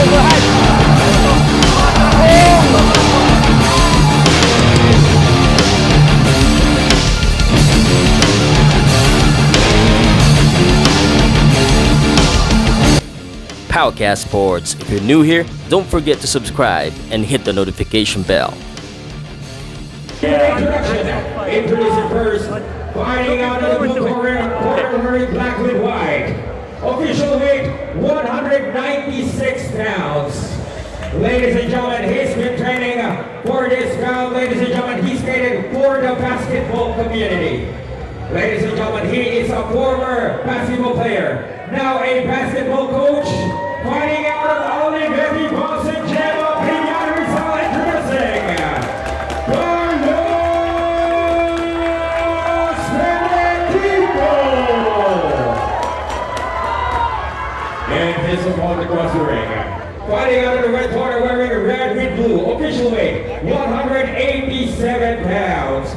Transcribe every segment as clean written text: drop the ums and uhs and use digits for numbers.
overhand. Powercast Sports. If you're new here, don't forget to subscribe and hit the notification bell. Introducing first, fighting out of the blue corner, wearing black with white. Official weight, 196 pounds. Ladies and gentlemen, he's been training for this round. Ladies and gentlemen, he skated for the basketball community. Ladies and gentlemen, he is a former basketball player, now a basketball coach, fighting out of Olivetti Boston Gemma Piña Rizal, introducing Carlos Benedito. And his opponent across the ring, fighting out of the red corner, wearing red with blue, official weight, 187 pounds.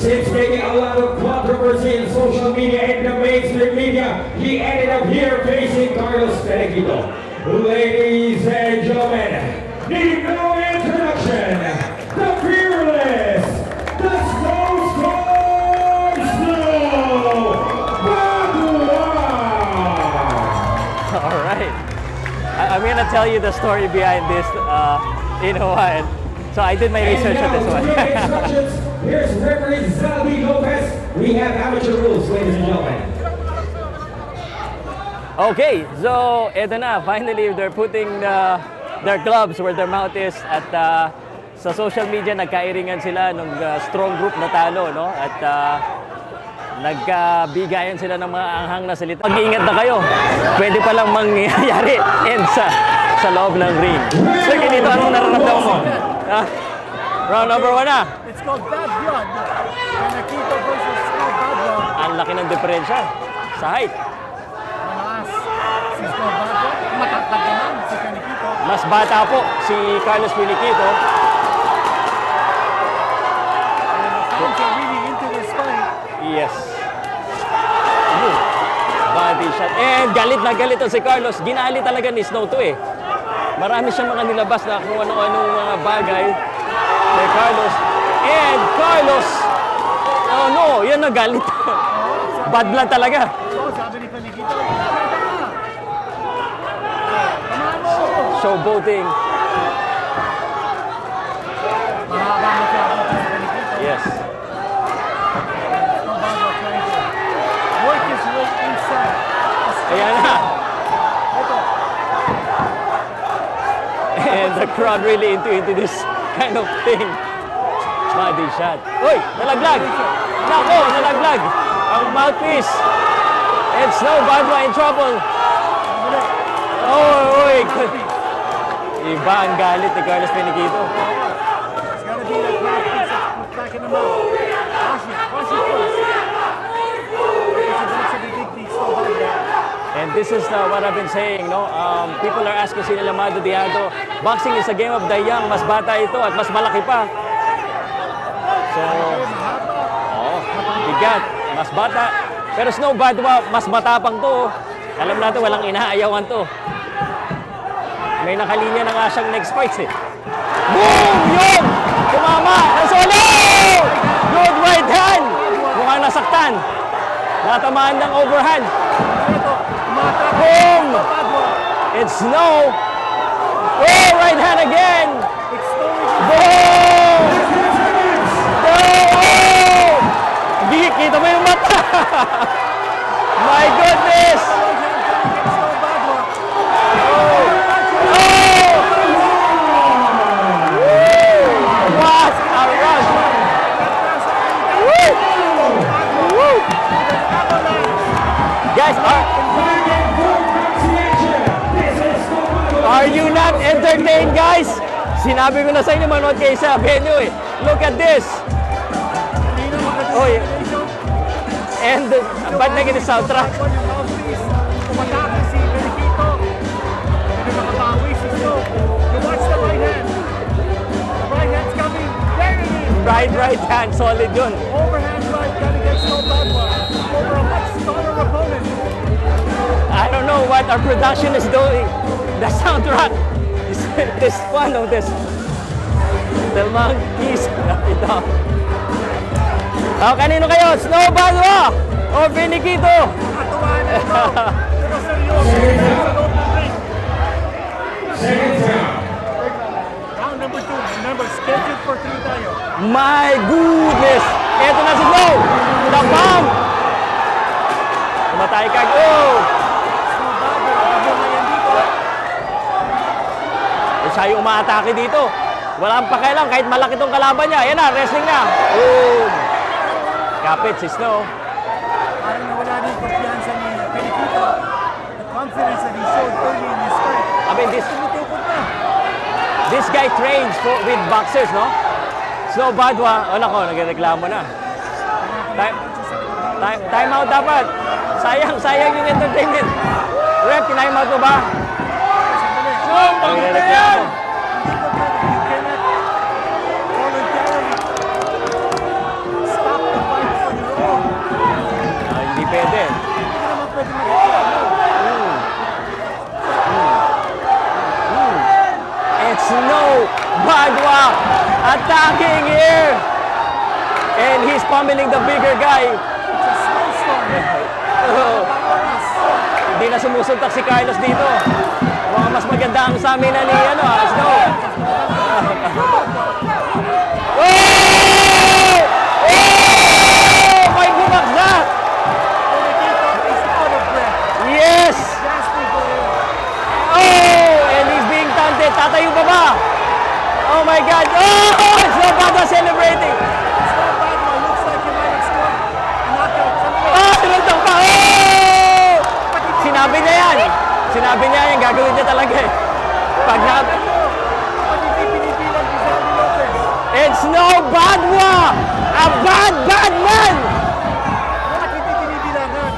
Since making a lot of controversy in social media and the mainstream media, he ended up here facing Carlos Benedito. Ladies and gentlemen, need no introduction, the fearless, the snowstorm Snow Bagua. All right. I'm gonna tell you the story behind this in a while. So I did my research on this one. Here's referee Zalby Lopez. We have amateur rules, ladies and gentlemen. Okay, so eto na. Finally, they're putting their gloves where their mouth is. At sa social media, nagkairingan sila nung strong group na talo, no? At nagkabigayan sila ng mga anghang na salita. Mag-iingat na kayo. Pwede palang mangyayari and sa loob ng ring. So, ganito, anong nararamdaman mo? Round number 1 na. It's called Bad Blood. Benedito versus Snow Bagua. Ang laki ng diferensya sa height. Malakas si Snow Bagua. Matatag naman si Benedito. Mas bata po si Carlos Benedito. Fans are really into this fight. Yes. Body shot. And galit na galit si Carlos. Ginali talaga ni Snow to eh. Marami siyang mga nilabas na kung ano-anong mga bagay kay Carlos. And Carlos, oh no, yan na galit. Bad blood talaga. So, sabi ni Benedito, Showboating. mahaba mo siya ako si Benedito. Yes. Snow Bagua trying to work his way inside. Ayan na. Ito. And the crowd really into this kind of thing. Body shot. Uy, nalaglag. Nako, nalaglag. Ang mouthpiece. And Snow Bagua in trouble. Oh, uy. Iba ang galit ni Carlos Benedito. It's gotta be that mouthpiece that's put back in the mouth. Wash it first. It's about to be big D, Snow Bagua. And this is what I've been saying, no? People are asking si Lamado Diado, boxing is a game of the young, mas bata ito at mas malaki pa. So, bigat, mas bata. Pero Snow Bagua, mas matapang to. Alam natin, walang inaayawan to. May nakalinya na nga siyang next fights eh. Boom! Yun! Tumama! Nasolo! Good right hand! Mukhang nasaktan. Natamaan ng overhand. Boom! It's Snow. Oh, right hand again. Boom! Oh! Hindi, kita mo yung mata. My goodness! Oh! What a rush! Woo! Woo! Guys, are you not entertained, guys? Sinabi ko na sa inyo, manood kayo sa venue eh. Look at this. Oy. And ba't naging soundtrack? Umatake si Benedito. Hindi makabawi si Snow. You watch the right hand. The right hand's coming very in. Right hand, solid yun. Overhand right, got against Snow Bagua. Over a much taller opponent. I don't know what our production is doing. The soundtrack is this one of this. The monkeys. Ito. Oh, kanino kayo? Snow Badwa o Finiquito? Katuwaan na ito. Pero seryoso. Sa loob ng ring. Second round. Round number 2. Remember, scheduled for 3 tayo. My goodness! Ito na si Snow! The bomb! Tumatay ka. Oh! Snow Bago. Abong na yan dito. Siya yung umaatake dito. Walang pakialam kahit malaki tong kalaban niya. Ayan na, wrestling na. Boom! Kapit si Snow. Parang nawala na yung kumpiyansa ni Finiquito. The confidence that he showed early in his fight. I mean, Tumutukod na. this guy trains with boxers, no? Snow Badwa, oh nako, nagreklamo na. Time out dapat. Sayang yung entertainment. Ref, time out mo ba? Nagreklamo. Hindi ko pwede. You cannot voluntarily stop the fight on your own. Hindi pwede. Hindi ka naman pwede magreklamo. It's Snow Badwa attacking here. And he's pummeling the bigger guy. It's a snowstorm. Oh, Oras. hindi na sumusuntak si Carlos dito. Mukhang mas maganda ang sa amin na ni Snow. Oh! Oh! May bumagsak! Finiquito is out of breath. Yes! Gasping for air. Oh! And he's being taunted. Tatayo pa ba? Oh my God! Oh! Snow Badwa celebrating! Snow Badwa looks like he might have scored a knockout somewhere. Oh! Sinuntok pa! Oh! Sinabi niya yan! Sinabi niya yan, gagawin niya talaga eh. Pag na... Ba't hindi pinipilan si Sandy Lopez? It's Snow Badwa! A bad man! Bakit hindi pinibilangan?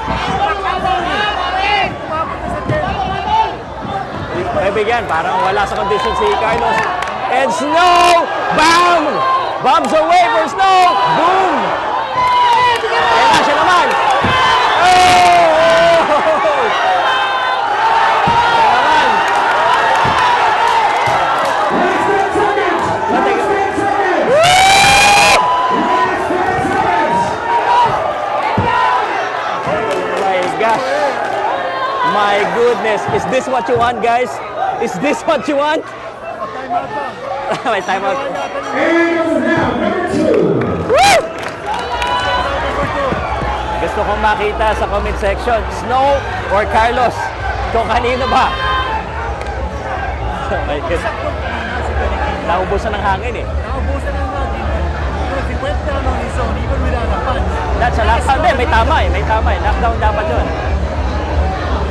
Umabot na sa 10. Bibigyan, parang wala sa condition si Carlos. And Snow! Bam! Bombs away for Snow! Boom! Ayan na siya naman! Oh! My goodness, is this what you want, guys? Is this what you want? Time out ba? May time out. And now, number 2. Woo! Number 2. Gusto kong makita sa comment section, Snow or Carlos? Kung kanino ba? Oh my God. Sakot na si Finiquito. Naubusan ng hangin eh. Naubusan ng hangin. Because he went down on his own even without a punch. That's a lockdown. Hindi, may tama eh. May tama eh. Knockdown dapat yun.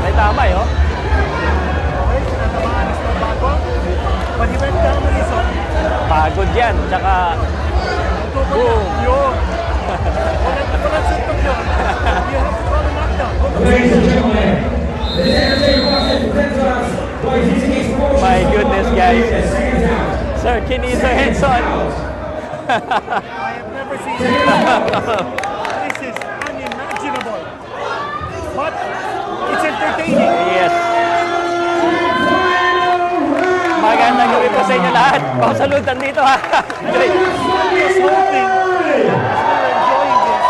May tama eh, oh. Okay, sinatamaan ni Snow Badwa. But he went down on his own. Pagod yan. Tsaka, Tukod boom. na. Yun. Walang suntok yun. You have to call a knockdown. Ladies and gentlemen, this entertainment process presents us by TCK's promotion. My goodness, guys. The second round. Sir Kinizo Henson. I have never seen this. This is unimaginable. But it's entertaining. Yes. Magandang gabi po sa inyo lahat. Pausalutan dito ha. Great. Just hoping as we're enjoying this,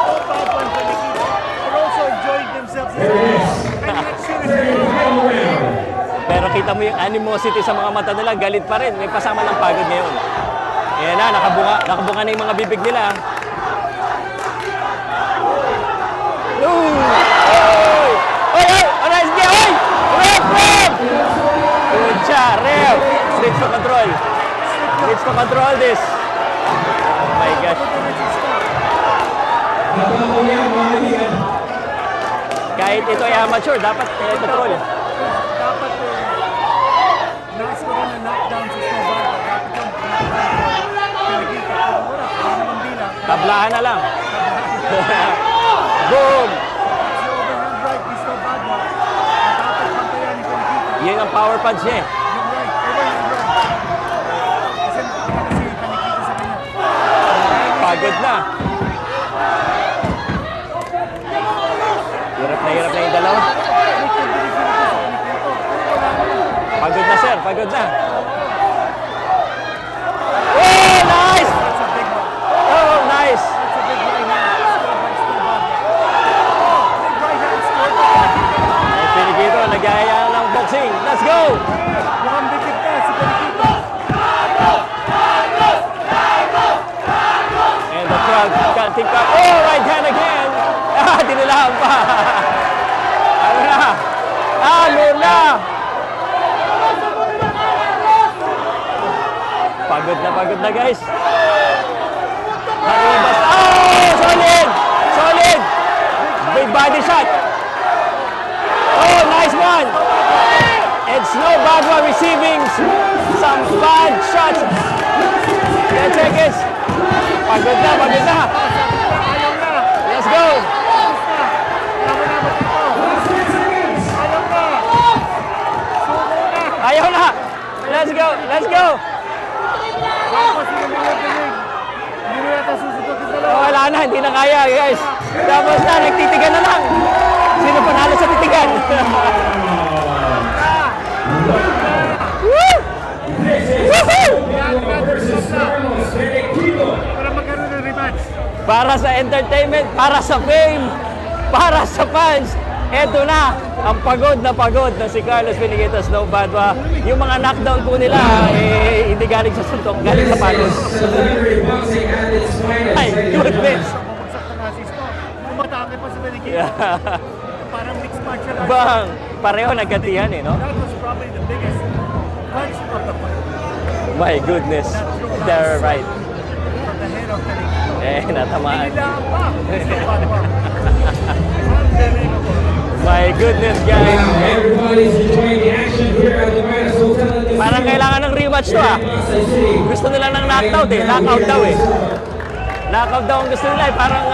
Snow Badwa and Finiquito are also enjoying themselves. I'm not serious. Final round. Pero kita mo yung animosity sa mga mata nila, galit pa rin. May pasama ng pagod ngayon. Ayan na, nakabunga na yung mga bibig nila. Ooh! Oy! Oy! Oy! Aray! Sige! Oy! Ref! Good siya! Ref! Needs to control. Needs to control this. Oh my gosh. Nabago niya, mga kaibigan. Kahit ito ay amateur, dapat control. Dapat nais ko rin na knockdown si Snow Badwa. Dapat yung Finiquito. Pero wala, wala namang bilang. Tablahan na lang. Boom! Si overhand right ni Snow Badwa. Dapat pantayan ni Finiquito. Yun ang power punch niya eh. Yung right, overhand right. Kasi nakakita si Finiquito sa kanya. Pagod na. Hirap na yung dalawa. May pagbilis nito sa Finiquito. Pero wala na. pagod na. Oh, nice! That's a big one. Oh, nice! That's a big right hand. Scored by Snowball. Big right hand scored by Benigito. Eh, Pinigito, nag-aaya ng boxing. Let's go! Mukhang bitig na si Benigito. And the crowd canting up. Oh, right hand again! Ah, dinilaan pa! Ano na? Ano na? Pagod na guys. Haribas. Oh, solid! Solid! Big body shot. Oh, nice one! And Snow Badwa receiving some bad shots. 10 seconds. Pagod na. Ayaw na. Let's go! Laban-laban dito. Ayaw na. Suko na. Ayaw na! Let's go! Let's go! Tapos yung opening. Hindi mo yata susunod yung dalawa. Wala na, hindi na kaya guys. Tapos na, nagtitigan na lang. Sino panalo sa titigan? Woo! This is Badwa versus Carlos Benigito. Para magkaroon ng rematch. Para sa entertainment, para sa fame, para sa fans. Eto na, ang pagod na si Carlos Benigito, Snow Badwa. Yung mga knockdown po nila, hindi galing sa suntok, galing sa palos. Celebrity boxing at its finest. Ay, goodness! Bumagsak na nasis ko. Tumatake pa si Benigito. Parang mixed martial arts. Bang, pareho nagkatihan no? That was probably the biggest punch of the fight. My goodness, they're right. From the head of Benigito. Natamaan. Nilaan pa. Unbelievable. My goodness, guys. Everybody's enjoying the action here at the Midas Hotel. Parang kailangan ng rematch to Gusto nila ng knockout Knockout daw Knockout daw ang gusto nila Parang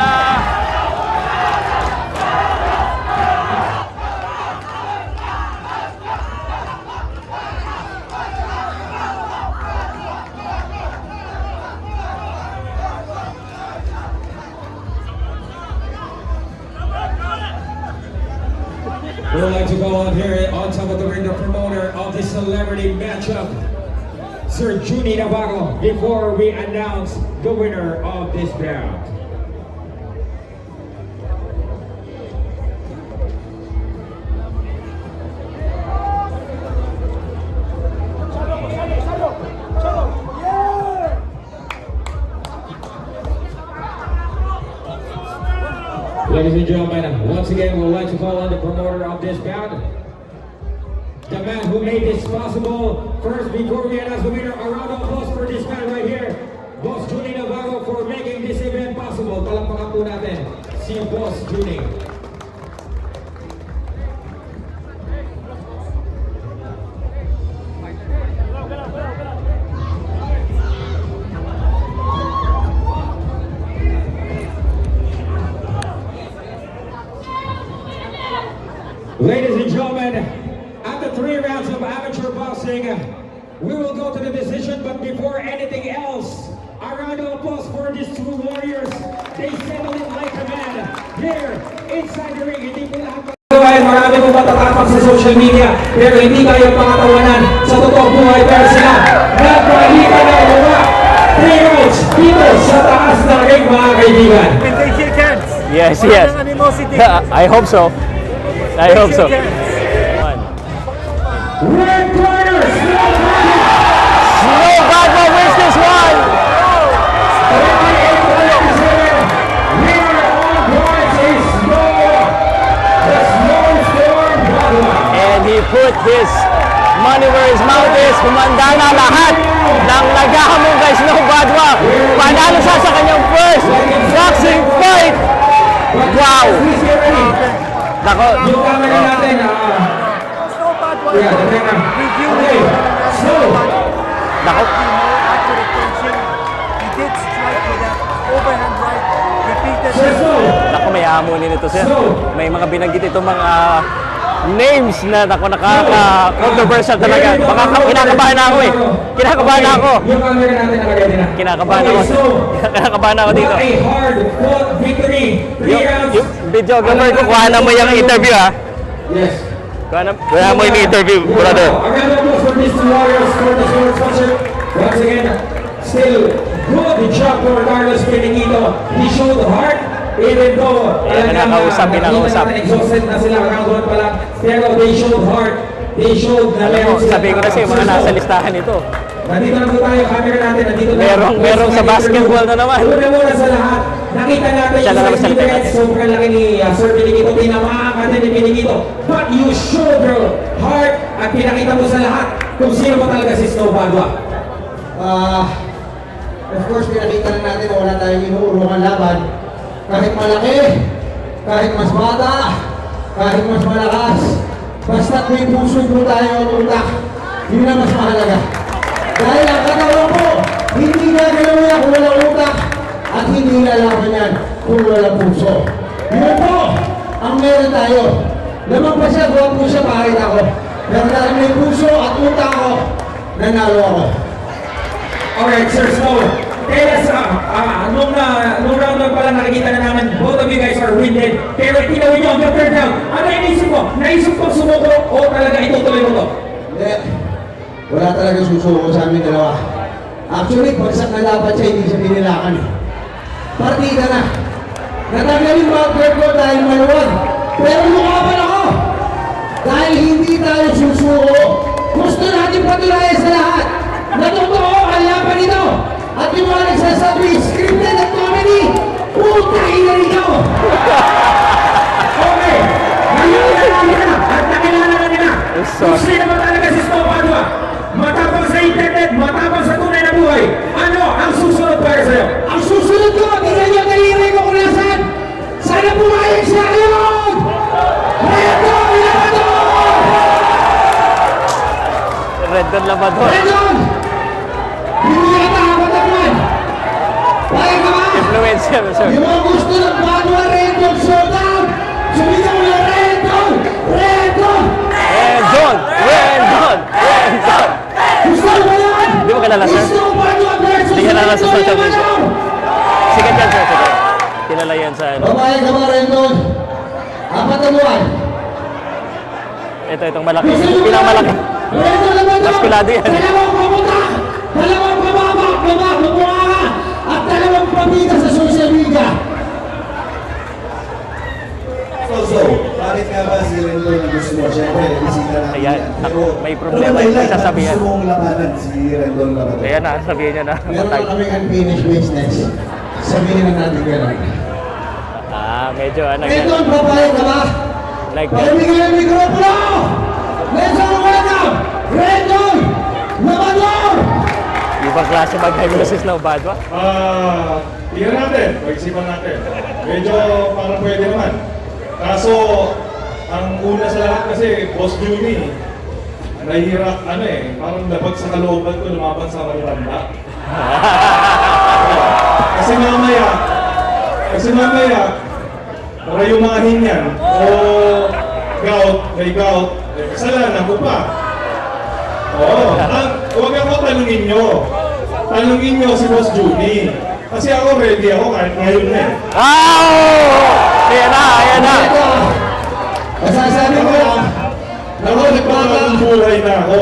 We would like to go on here on top of the ring, the promoter of the celebrity matchup, Sir Junie Navarro, before we announce the winner of this bout. Ladies and gentlemen, once again, we would like to call on the promoter of this bout, the man who made this possible. First, before we announce the winner, a round of applause for this man right here, Boss Junie Navarro, for making this event possible. Palakpakan po natin si Boss Junie. Ladies and gentlemen, after 3 rounds of amateur boxing, we will go to the decision. But before anything else, a round of applause for these two warriors. They settle it like a man here inside the ring. Hindi po lahat marami po matatapak sa social media, pero hindi kayo pakatawanan sa totoong buhay. Pero sila nagpahika ng mga 3 rounds dito sa taas ng ring, mga kaibigan. And they shake hands. Yes, Wala yes. nang animosity. I hope so. I hope so. Shake hands. Red corner, Snow Badwa wins this one. And he put his money where his mouth is. Kumanda na lahat ng naghahamon kay Snow Badwa. Panalo siya sa kanyang first boxing fight. Wow! Nako. Yung camera natin, Snow Badwa. yeah, the camera. Review Okay, so, Nako. more accurate tension. He did strike with that overhand right repeatedly. so, Nako, may hamunin ito sir. May mga binanggit itong mga names na nakaka-controversial talaga. Baka kinakabahan na ako Kinakabahan na ako. yung camera natin nalagay din na. Kinakabahan ako. Kinakabahan ako dito. What a hard-fought victory. 3 rounds. Yung videographer ko, kuha na mo yung interview Yes. Kuha mo yung interview, brother. A round of applause for this Dynasty Warriors for the sword sponsor. Once again, still good job for Carlos Piniguito. He showed heart. Even though Ayan, nakita natin exhausted na sila round 1 pa lang. Pero they showed heart. They showed na Alam mo, meron sila sabi ko na sa'yo, mga nasa listahan ito. Nandito na po tayo, camera natin, nandito na. Merong sa basketball na naman. Una sa lahat, nakita natin Siya na yung naman sa defense. listahan. Sobrang laki ni Sir Piniguito, tinamaan ka din ni Piniguito. But you showed your heart at pinakita mo sa lahat kung sino ba talaga si Snow Badwa. Of course, pinakita na natin na wala tayong inuurungan laban. Kahit malaki, kahit mas bata, kahit mas malakas, basta't may puso po tayo ang utak, yun na mas mahalaga. Dahil ang katawan ko, hindi gagalaw yan kung walang utak at hindi lalaban yan kung walang puso. Yun po ang meron tayo. Lamang pa siya, buwan po siya, pahit ako. Pero dahil may puso at utak ako, nanalo ako. Alright, Sir Snow. Kaya nung round 1 pala nakikita na namin, both of you guys are winded. Pero tinawin nyo hanggang third round. Ano yung naisip mo? Naisip ko sumuko o talaga itutuloy mo to? Hindi. Wala talaga susuko sa amin dalawa. Actually, pagsak na dapat siya, hindi siya binilakan eh. Partida na. Natanggal yung backward ko dahil maluwag. Pero lumaban ako. Dahil hindi tayo susuko. Gusto natin patulayan sa lahat. Natotoo ang laban nito. At yung mga nagsasabi, scripted at comedy, putang ina nito! Okay! Nakilala natin na at nakilala na nila kung Sorry. sino ba talaga si Snow Badwa. Matapang sa internet, matapang sa tunay na buhay. Ano ang susunod para sa'yo? Ang susunod ko, tingnan niyo daliri ko kung nasaan! Sana pumayag siya ngayon! Redon Labrador! Redon Labrador. Redon! Hindi yata ako naman! Payag ka ba? Influencer, sir. Yung mga gusto ng Badwa Redon Showdown! Sumigaw na Redon! Redon! Redon! Redon! Redon! Gusto mo ba yan? Hindi mo kilala, sir? Gusto mo Badwa versus Hindi kilala sa Redon social media. Labrador! Sikat yan, sir. Sikat. Kilala yan sa ano. Babae ka ba, Rendon? Apat na buwan. Itong malaki. Pinakamalaki. Rendon naman doon. Maskulado yan. Dalawang pamuta. Dalawang pababa. At dalawang pamita sa social media. So, bakit nga ba si Rendon na gusto mo? Siyempre, bisita natin Ayan. yan. Pero, May problema ano ba yung dahilan? sasabihan. Gusto mong labanan si Rendon Labrador. Ayan na, sabihin niya na. Meron Matay. na kami unfinished business. Sabihin na natin gano'n. Medyo ano yan. Rendon, papayag ka ba? Like, Palibigyan ang mikropono! Let's go, welcome! Rendon! Labrador! ibang klase mag-high si Snow Badwa. Tingnan natin, pag-isipan natin. Medyo parang pwede naman. Kaso, ang una sa lahat kasi, Boss Juni, nahihirap, parang labag sa kalooban ko, lumaban sa malatanda. Kasi mamaya, para yung mga hinyan, o may gout, kasalanan ko pa. Oo, huwag ako tanungin nyo. Tanungin nyo si Boss Juni. Kasi ako ready ako kahit ngayon na eh. Ayan na, ayan na. Ito, masasabi ko lang, Ako, nagpapalong buhay na ako.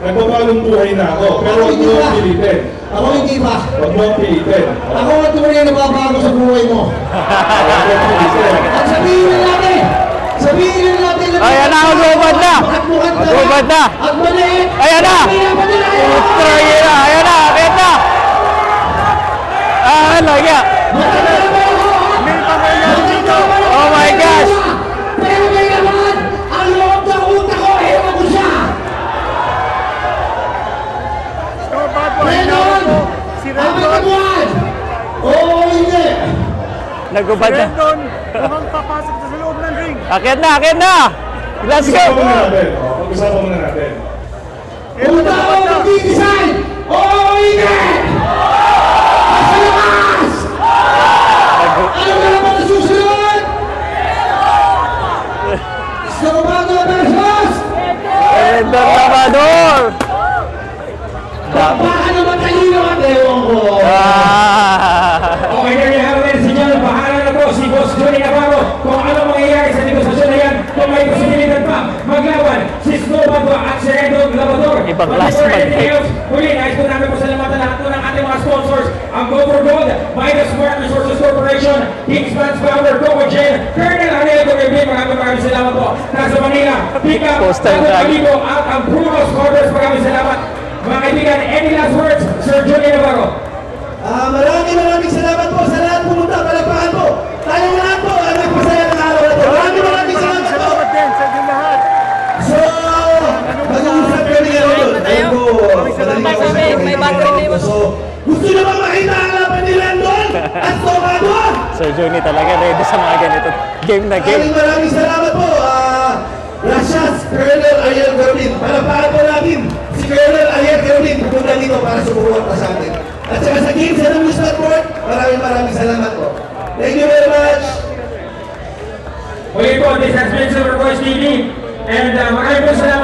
Nagpapalong buhay na ako. Pero huwag mo akong pilitin. ako hindi pa. Huwag mo akong pilitin. Ako ang tunay na babago sa buhay mo. Huwag mo akong pilitin. At sabihin na natin Ayan na, mag-ubad na. Mag-ubad na. At maliit. Ayan na. Putra, ayan na, ayan na, ayan na. Ano, yeah. Oh my gosh. Pero may naman, ang loob ng utak ko, ewan ko siya. Snow Badwa, Rendon! si Apat na Rendon. buwan! Oo, hindi. Si Nagubad na. Rendon, mukhang papasok na sa loob ng ring. Akyat na, akyat na. Let's Pag-usapan go. muna natin. Pag-usapan muna natin. Kung tao mag-i-design, oo, hindi. Nasa labas! Ano ka naman ang susunod? Snow Badwa versus Redon Labrador. baka naman talino ang ewan ko. Okay, there you have it, senyor. Bahala na po si Boss Johnny Navarro kung ano mangyayari sa negosasyon na yan. Kung may posibilidad pa maglaban si Snow Badwa at si Rendon Labrador. Ibang klase mag-fight. Muli, nais po namin pasalamatan lahat po ng ating mga sponsors. Ang Go for Gold, Midas Smart Resources Corporation, Kingsman's Power, Go with Jen, Colonel Ariel Correbe, maraming salamat po. Nasa Manila, pick up, Postal Tago tag. Calibo, at ang Bruno's Quarters, maraming salamat. Mga kaibigan, any last words? Sir Julian Navarro. Maraming salamat po sa lahat pumunta. Palapakan po. Tayong lahat po ang nagpasaya ng araw na ito. Maraming salamat po. Salamat din sa inyong lahat. So, mag-uusap kami ngayon. Ayun po, madaling ako sa may battery na So, gusto nyo bang makita ang laban ni Landon at Tomado? Sir Johnny talaga ready sa mga ganito game na game. Maraming salamat po. Gracias, Colonel Ariel Carolin. Palapakan po natin si Colonel Ariel Carolin. Pupunta dito para sumuporta sa atin. At saka sa Games and Amusement Board, maraming salamat po. Thank you very much. Muli po, this has been Silver Voice TV. And maraming po salamat.